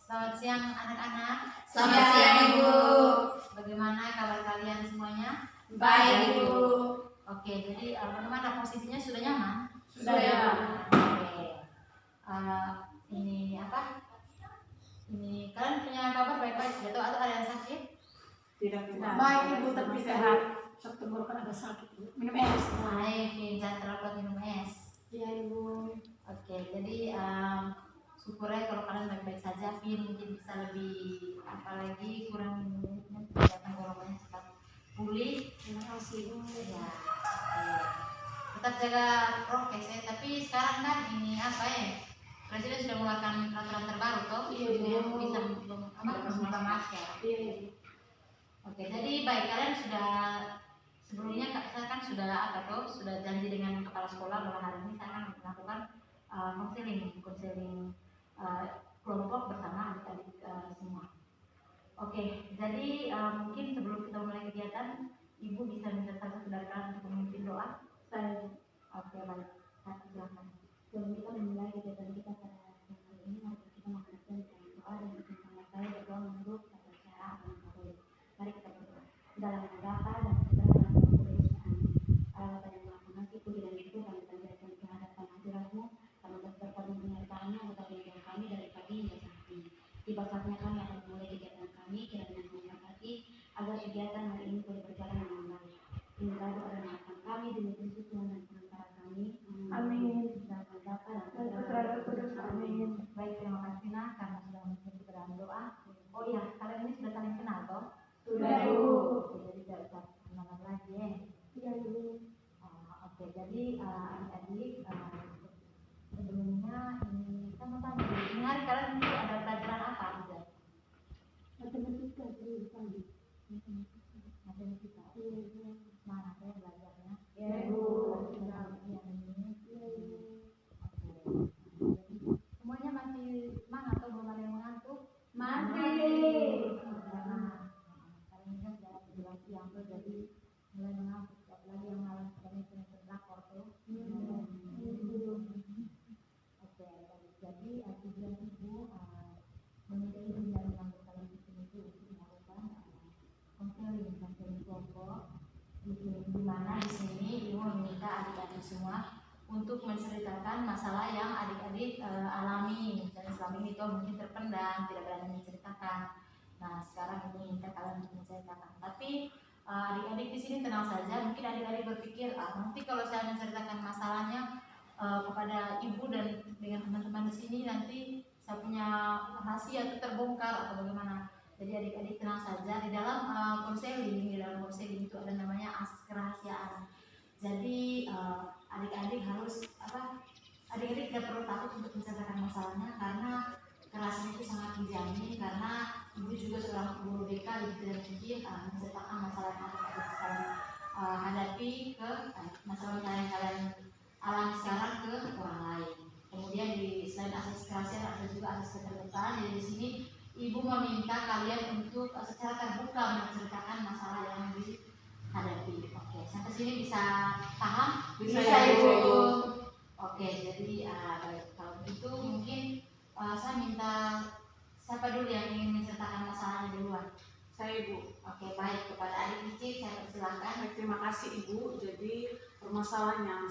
Selamat siang anak-anak. Selamat siang Ibu. Bagaimana kabar kalian semuanya? Baik Ibu. Oke, jadi bagaimana posisinya, sudah nyaman? Sudah nyaman. Oke. Ini apa? Ini kalian punya kabar baik-baik saja atau ada yang sakit? Tidak. Baik Ibu, tapi sehat. Sabtu tenggorokan ada sakit. Minum es. Baik, jangan terlalu kuat minum es. Iya Ibu. Oke, jadi syukur ya kalau kalian baik-baik saja. Pin mungkin bisa lebih apalagi kurang minumnya supaya tenggorokannya cepat pulih. Terima kasih Ibu. Ya, oke. Tetap jaga prokes ya. Tapi sekarang kan ini apa ya? Presiden sudah mengeluarkan peraturan terbaru toh. Iya, Jadi Bu. bisa membuka masker. Iya Ibu. Oke, jadi baik, kalian sudah sebelumnya saya kan sudah apa tuh? Sudah janji dengan kepala sekolah bahwa hari ini saya akan melakukan konseling kelompok bersama adik-adik semua. Oke, jadi mungkin sebelum kita mulai kegiatan, Ibu bisa minta salah satu dari kalian untuk memimpin doa. Saya. Oke, baik. Silakan. Sebelum kita memulai kegiatan kita pada hari ini, mari kita menghadapkan dengan doa dan bersama saya berdoa menurut tata cara agama Katolik. Mari kita berdoa. Dalam nama Bapa dan Putra dan Roh Kudus. Amin. Allah Bapa yang Maha Pengasih, puji dan syukur kami panjatkan ke hadapan hadirat-Mu karena berkat penyertaan-Nya atas kehidupan kami dari pagi hingga saat ini. Tiba saatnya kami akan memulai kegiatan kami, kiranya memberkati agar kegiatan hari ini boleh berjalan dengan baik. Inilah doa dan harapan kami demi Kristus Tuhan dan Penantara kami. Amin. Dalam nama Bapa dan Dan Putra dan Kudus. Amin. Baik, terima kasih Nah karena sudah memimpin kita dalam doa. Oh iya, kalian ini sudah saling kenal toh? Sudah Ibu. Oke, jadi tidak usah kenalan lagi ya. Iya Ibu. Oke, jadi adik-adik sebelumnya ini kita mau tanya dulu, ini hari kalian itu ada pelajaran apa aja? Matematika dulu pagi. Matematika. Mana saya belajarnya? Iya Ibu. Yang ini. Iya Ibu. Oke. Semuanya masih semangat atau belum ada yang mengantuk? Masih. Karena kalian kan sudah bilang siang tuh, jadi mulai mengantuk. Apalagi yang malam sekarang itu lapor tuh. Oke, baik. Jadi tujuan Ibu meminta Ibu dan mengambil kalian di sini itu untuk melakukan konseling kelompok. Di mana di sini Ibu meminta adik-adik semua untuk menceritakan masalah yang adik-adik alami, dan selama ini itu mungkin terpendam, tidak berani menceritakan. Nah, sekarang Ibu minta kalian untuk menceritakan. Tapi adik-adik di sini tenang saja. Mungkin adik-adik berpikir, nanti kalau saya menceritakan masalahnya kepada Ibu dan dengan teman-teman di sini, nanti saya punya rahasia itu terbongkar atau bagaimana. Jadi adik-adik tenang saja. Di dalam konseling itu ada namanya asas kerahasiaan. Jadi adik-adik harus adik-adik tidak perlu takut untuk menceritakan masalahnya, karena kerahasiaan itu sangat dijamin. Karena Ibu juga seorang guru BK, jadi tidak mungkin menceritakan masalah yang adik-adik sekarang hadapi ke masalah yang kalian alami sekarang ke orang lain. Kemudian selain asas kerahasiaan ada juga asas keterbukaan. Jadi di sini Ibu meminta kalian untuk secara terbuka menceritakan masalah yang dihadapi. Oke, sampai sini bisa paham? Bisa Ibu. Oke, jadi baik, kalau begitu mungkin saya minta siapa dulu yang ingin menceritakan masalahnya duluan? Saya Ibu. Oke, baik, kepada adik Cici saya persilakan. Baik, terima kasih Ibu. Jadi permasalahan yang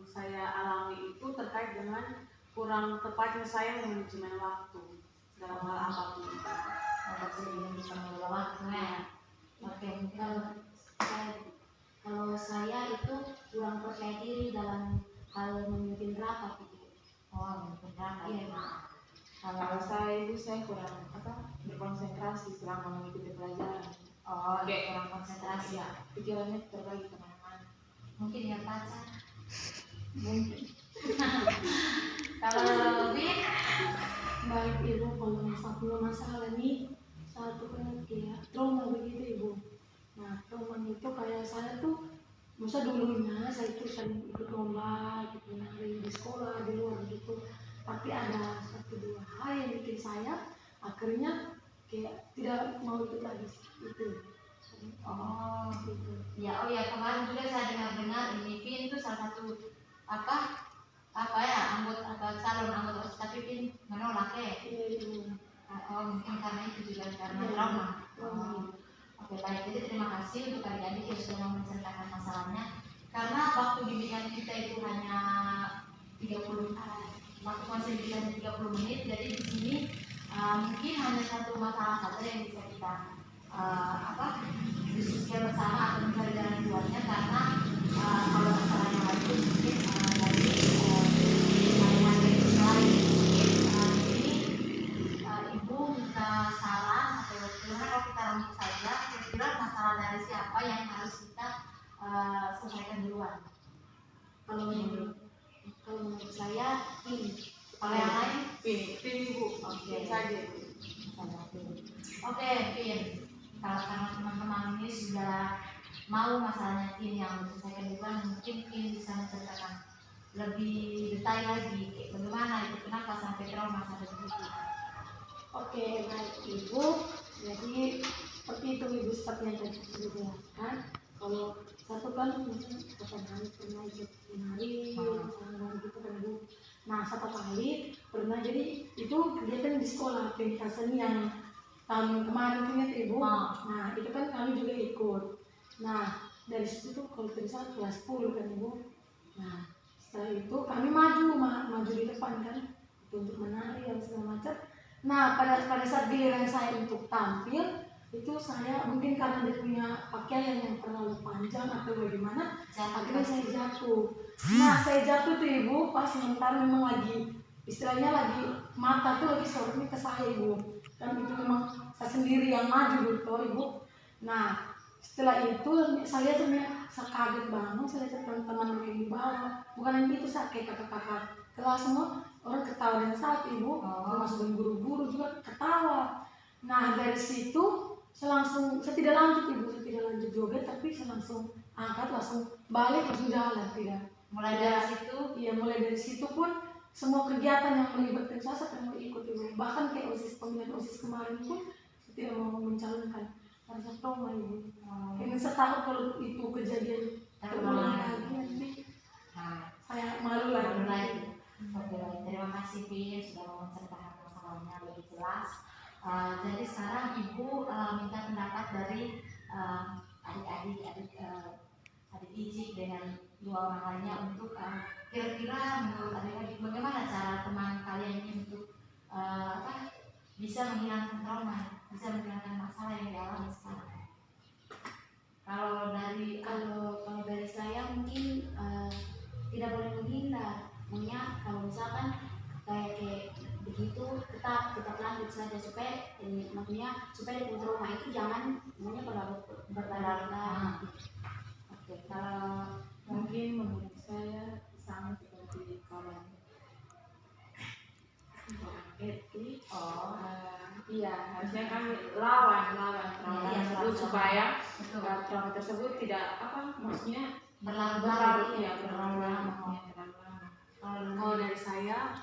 saya alami itu terkait dengan kurang tepatnya saya manajemen waktu dalam hal apapun. Oke, ini bisa mengelola waktunya. Oke, kalau saya itu kurang percaya diri dalam hal memimpin rapat itu. Memimpin rapat. Iya. Kalau saya Ibu, saya kurang berkonsentrasi selama mengikuti pelajaran. Kurang konsentrasi. Ya, pikirannya terbagi kemana-mana. Mungkin ya pacar. Mungkin. Kalau Bin, Baik Ibu, kalau misalnya masalah ini satu kan kayak trauma begitu Ibu. Nah, trauma itu kayak saya tuh masa dulunya saya itu sering ikut lomba gitu, nari di sekolah di luar gitu. Tapi ada satu dua hal yang bikin saya akhirnya kayak tidak mau ikut lagi itu. Gitu. Ya, kemarin juga saya dengar ini Bin itu salah satu anggota atau calon anggota OSIS, tapi Bin menolak ya. Iya Ibu. Oh, mungkin karena itu juga karena trauma. Oke, baik. Jadi terima kasih untuk adik-adik yang sudah mau menceritakan masalahnya. Karena waktu bimbingan kita itu hanya 30 waktu konsultasi 30 menit, jadi di sini mungkin hanya satu masalah saja yang bisa kita diskusikan bersama atau mencari jalan keluarnya, karena kalau masalahnya lagi mungkin dari materi itu lain. Mungkin di sini ibu minta saran atau gimana kalau kita rangkum saja kira-kira masalah dari siapa yang harus kita selesaikan duluan. Kalau menurut saya ini, kalau yang lain Pin ibu. Oke. Saja. Oke, Pin. Kalau karena teman-teman ini sudah mau masalahnya Pin yang diselesaikan duluan, mungkin Pin bisa menceritakan lebih detail lagi bagaimana itu, kenapa sampai trauma sampai begitu. Oke, baik Ibu. Jadi seperti itu Ibu, seperti yang tadi sudah dijelaskan. Kalau satu kan mungkin kapan hari pernah ikut menari, misalnya gitu kan Ibu. Nah, satu kali pernah, jadi itu kegiatan di sekolah pentas seni yang tahun kemarin ingat Ibu. Nah, itu kan kami juga ikut. Nah, dari situ tuh kalau tidak salah kelas 10 kan Ibu. Nah, setelah itu kami maju di depan kan untuk menari dan segala macam. Nah, pada saat giliran saya untuk tampil, itu saya mungkin karena dia punya pakaian yang terlalu panjang atau bagaimana, akhirnya saya jatuh. Nah, saya jatuh tuh Ibu, pas sementara memang lagi, istilahnya lagi mata tuh lagi sorotnya ke saya Ibu. Dan itu memang saya sendiri yang maju dulu tuh Ibu. Nah, setelah itu saya lihat saya kaget banget, saya lihat teman-teman yang di bawah, bukan yang itu, saya kayak kakak-kakak kelas semua orang ketawa dan saat Ibu, termasuk guru-guru juga ketawa. Nah, dari situ saya tidak lanjut Ibu, saya tidak lanjut joget, tapi saya langsung angkat, langsung balik, langsung jalan, tidak. Mulai dari situ, iya, mulai dari situ pun semua kegiatan yang melibatkan saya mau ikut Ibu. Bahkan kayak pemilihan OSIS kemarin pun saya tidak mau mencalonkan. Karena trauma Ibu. Karena saya takut kalau itu kejadian terulang lagi nanti saya malu lagi. Oke, baik. Terima kasih Pin sudah mau menceritakan masalahnya lebih jelas. Jadi sekarang Ibu minta pendapat dari adik Icik dengan dua orang lainnya untuk kira-kira menurut adik-adik bagaimana cara teman kalian ini untuk bisa menghilangkan trauma, bisa menghilangkan masalah yang dialami sekarang. Kalau dari saya mungkin tidak boleh menghindar, maunya kalau misalkan kayak begitu tetap lanjut saja supaya supaya trauma itu jangan berlarut-larut. Oke, kalau Mungkin menurut saya sama seperti kawan etik. Iya, harusnya kan lawan trauma tersebut supaya trauma tersebut tidak maksudnya berlarut ya, terlalu lama. Kalau dari saya,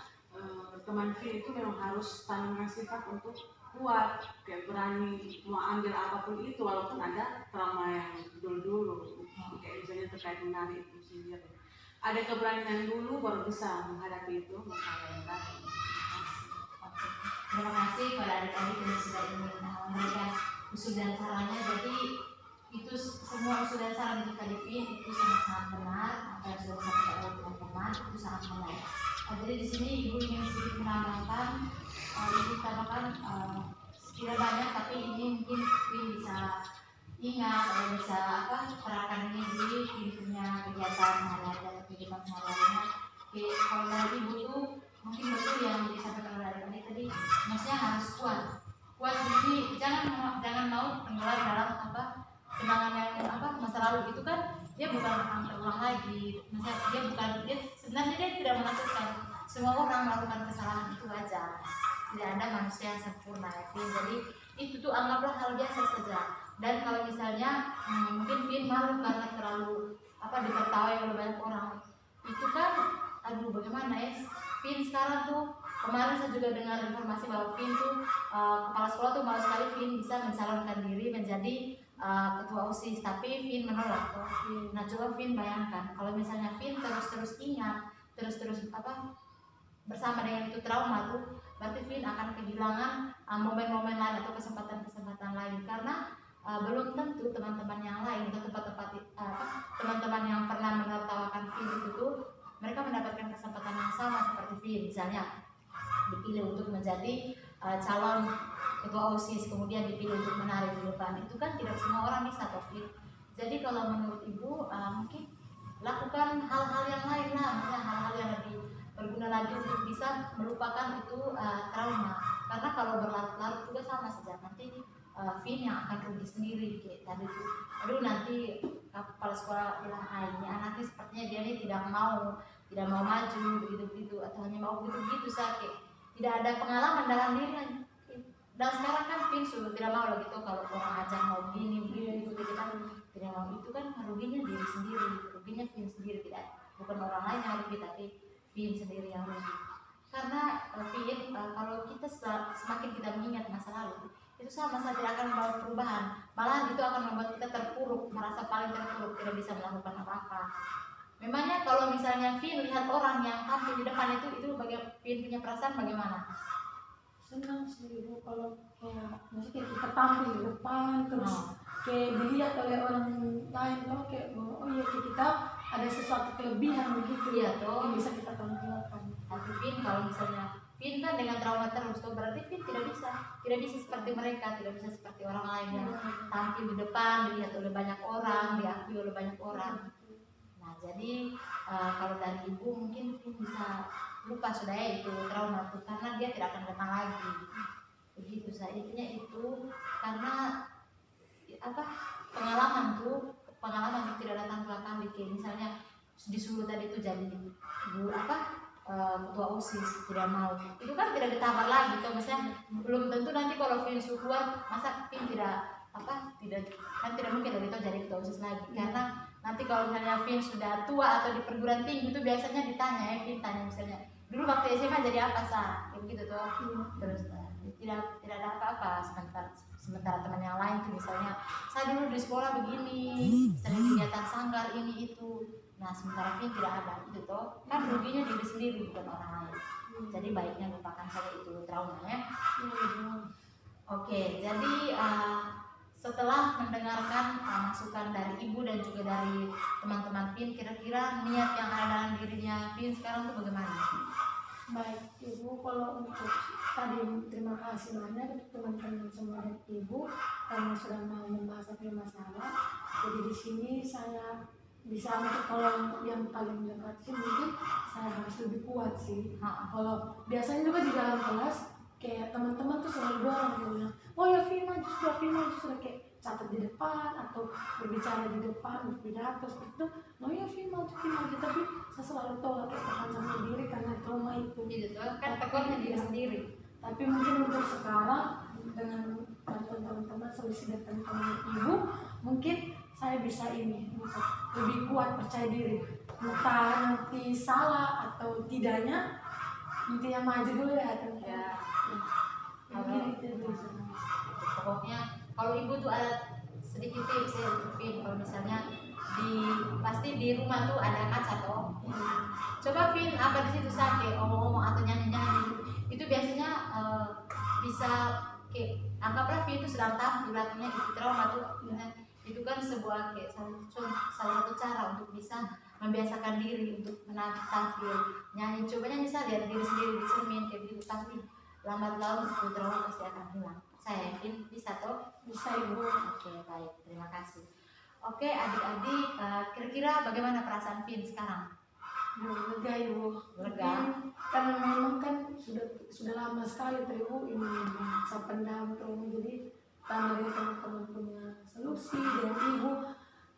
teman Vin itu memang harus tanamkan sifat untuk kuat, kayak berani mau ambil apapun itu walaupun ada trauma yang dulu kayak misalnya terkait menari itu sendiri. Ada keberanian dulu baru bisa menghadapi itu masalah yang datang. terima kasih kepada adik-adik yang sudah ingin memberikan usul dan sarannya. Jadi itu semua usul dan saran dari Kak Devin itu sangat-sangat benar. Apa yang sudah disampaikan oleh teman-teman itu sangat benar. Jadi di sini Ibu ingin sedikit menambahkan, Ibu tambahkan tidak banyak, tapi ini mungkin bisa ingat atau bisa terapkan ini di punya kegiatan sehari-hari dan kehidupan sehari-harinya. Kalau dari Ibu itu mungkin betul yang disampaikan oleh adik-adik tadi, maksudnya harus kuat jadi jangan mau tenggelam dalam kenangan yang masa lalu itu kan dia bukan akan terulang lagi. Maksudnya dia sebenarnya dia tidak menakutkan. Semua orang melakukan kesalahan, itu wajar, tidak ada manusia yang sempurna ya. Jadi itu tuh anggaplah hal biasa saja. Dan kalau misalnya mungkin Vin malu karena terlalu diketahui oleh banyak orang, itu kan bagaimana ya. Vin sekarang tuh, kemarin saya juga dengar informasi bahwa Vin tuh kepala sekolah tuh malu sekali Vin bisa mencalonkan diri menjadi ketua OSIS, tapi Vin menolak. Nah, coba Vin bayangkan kalau misalnya Vin terus ingat, terus bersama dengan itu trauma tuh, berarti Vin akan kehilangan momen-momen lain atau kesempatan-kesempatan lain, karena belum tentu teman-teman yang lain atau teman-teman yang pernah menertawakan Vin itu tuh mereka mendapatkan kesempatan yang sama seperti Vin. Misalnya dipilih untuk menjadi calon ketua OSIS, kemudian dipilih untuk menari di depan, itu kan tidak semua orang bisa toh Vin. Jadi kalau menurut Ibu mungkin lakukan hal-hal yang lain lah, misalnya hal-hal yang lebih berguna lagi untuk bisa melupakan itu trauma, karena kalau berlarut-larut juga sama saja, nanti Vin yang akan rugi sendiri. Kayak tadi tuh, aduh nanti kepala sekolah bilang, ini anaknya sepertinya dia ini tidak mau maju begitu-begitu, atau hanya mau begitu-begitu saja, tidak ada pengalaman dalam dirinya. Dan sekarang kan Vin sudah tidak mau lagi tuh kalau orang ajak mau begini begitu, kita tidak mau, itu kan ruginya diri sendiri, ruginya Vin sendiri, tidak bukan orang lain yang rugi, tapi Vin sendiri yang rugi. Karena Vin kalau kita semakin kita mengingat masa lalu, itu sama saja akan membawa perubahan, malahan itu akan membuat kita terpuruk, merasa paling terpuruk, tidak bisa melakukan apa-apa. Memangnya kalau misalnya Vin lihat orang yang tampil di depan itu bagaimana Vin punya perasaan bagaimana? Senang sih Ibu, kalau maksudnya kita tampil di depan terus kayak dilihat oleh orang lain, kalau kayak oh iya kita ada sesuatu kelebihan begitu ya toh yang bisa kita tampilkan. Tapi Vin kalau misalnya Vin kan dengan trauma terus tuh, berarti Vin tidak bisa seperti mereka, tidak bisa seperti orang lain yang tampil di depan, dilihat oleh banyak orang, diakui oleh banyak orang. Nah jadi kalau dari Ibu mungkin Vin bisa lupa sudah itu trauma itu, karena dia tidak akan datang lagi. Begitu saya intinya itu, karena pengalaman itu tidak datang dua kali. Kayak misalnya disuruh tadi itu jadi ketua OSIS tidak mau, itu kan tidak ditampar lagi tuh, misalnya belum tentu nanti kalau Vin suruh keluar, masa Vin tidak mungkin dari itu jadi ketua OSIS lagi, karena nanti kalau misalnya Vin sudah tua atau di perguruan tinggi itu biasanya ditanya Vin tanya misalnya dulu waktu SMA jadi apa kayak begitu tuh, terus tidak ada apa-apa, sementara teman yang lain tuh misalnya saya dulu di sekolah begini, sering kegiatan sanggar ini itu, nah sementara Vin tidak ada itu tuh, kan ruginya diri sendiri bukan orang lain. Jadi baiknya lupakan saja itu traumanya. Oke, jadi setelah mendengarkan masukan dari Ibu dan juga dari teman-teman Vin, kira-kira niat yang ada dalam dirinya Vin sekarang tuh bagaimana? Baik Ibu, kalau untuk tadi terima kasih banyak untuk teman-teman semua dan Ibu karena sudah mau membahas masalah. Jadi di sini saya bisa untuk kalau yang paling dekat sih mungkin saya harus lebih kuat sih. Kalau biasanya juga di dalam kelas kayak teman-teman tuh selalu dorong dia bilang, oh ya Vina sudah kayak catat di depan atau berbicara di depan, berpidato seperti itu. Oh ya Vina, tapi saya selalu tolak kayak tahan sama diri karena trauma itu. Gitu kan tekornya diri sendiri. Tapi mungkin untuk sekarang dengan bantuan teman-teman, solusi dari teman-teman Ibu, mungkin saya bisa ini untuk lebih kuat percaya diri. Entah nanti salah atau tidaknya, intinya maju dulu ya. Pokoknya kalau Ibu tuh ada sedikit tips ya untuk Vin, kalau misalnya pasti di rumah tuh ada kaca toh. Coba Vin apa di situ sakit ngomong-ngomong atau nyanyi-nyanyi itu biasanya bisa kayak anggaplah Vin itu sedang tampil artinya itu trauma tuh, itu kan sebuah kayak salah satu cara untuk bisa membiasakan diri untuk tampil nyanyi. Coba nyanyi saja diri sendiri di cermin kayak begitu, pasti lambat laun itu trauma pasti akan hilang. Saya yakin bisa toh? Bisa Ibu. Oke, baik, terima kasih. Oke, adik-adik, kira-kira bagaimana perasaan Vin sekarang? Lega Ibu. Lega. Karena memang kan sudah lama sekali tuh Ibu ini saya pendam tuh, jadi tambah dari teman-teman punya solusi dan Ibu,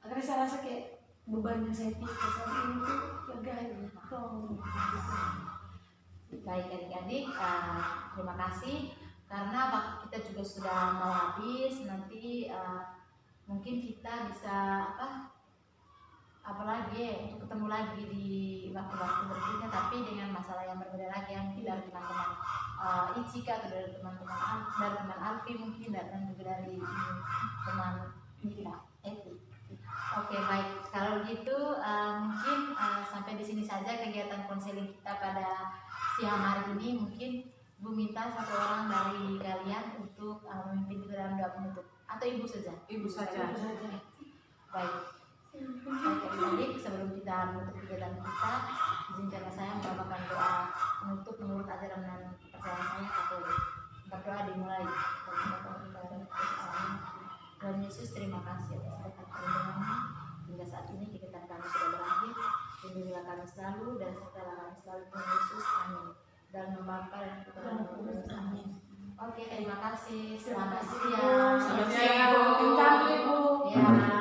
akhirnya saya rasa kayak beban yang saya pikir saat ini tuh lega Ibu. Baik adik-adik, terima kasih. Karena waktu kita juga sudah mau habis, nanti mungkin kita bisa apalagi untuk ketemu lagi di waktu-waktu berikutnya, tapi dengan masalah yang berbeda lagi, yang dari teman-teman Ichika atau dari teman Alfi mungkin, dan juga dari teman kita Evi. Oke, baik, kalau gitu mungkin sampai di sini saja kegiatan konseling kita pada siang hari ini. Mungkin Ibu minta satu orang dari kalian untuk memimpin kita dalam doa penutup, atau ibu saja? Ibu saja. Baik. Baik adik, sebelum kita menutup kegiatan kita, izinkanlah saya membawakan doa penutup menurut ajaran dan kepercayaan saya Katolik. Berdoa dimulai. Tuhan Yesus, terima kasih atas berkat perlindungan-Mu hingga saat ini kegiatan kami sudah berakhir. Lindungilah kami selalu dan sertalah kami selalu, Tuhan Yesus. Amin. Dan Bapa dan Putra dan Roh Kudus. Amin. Oke, terima kasih. Selamat siang. Selamat siang, Ibu. Ya.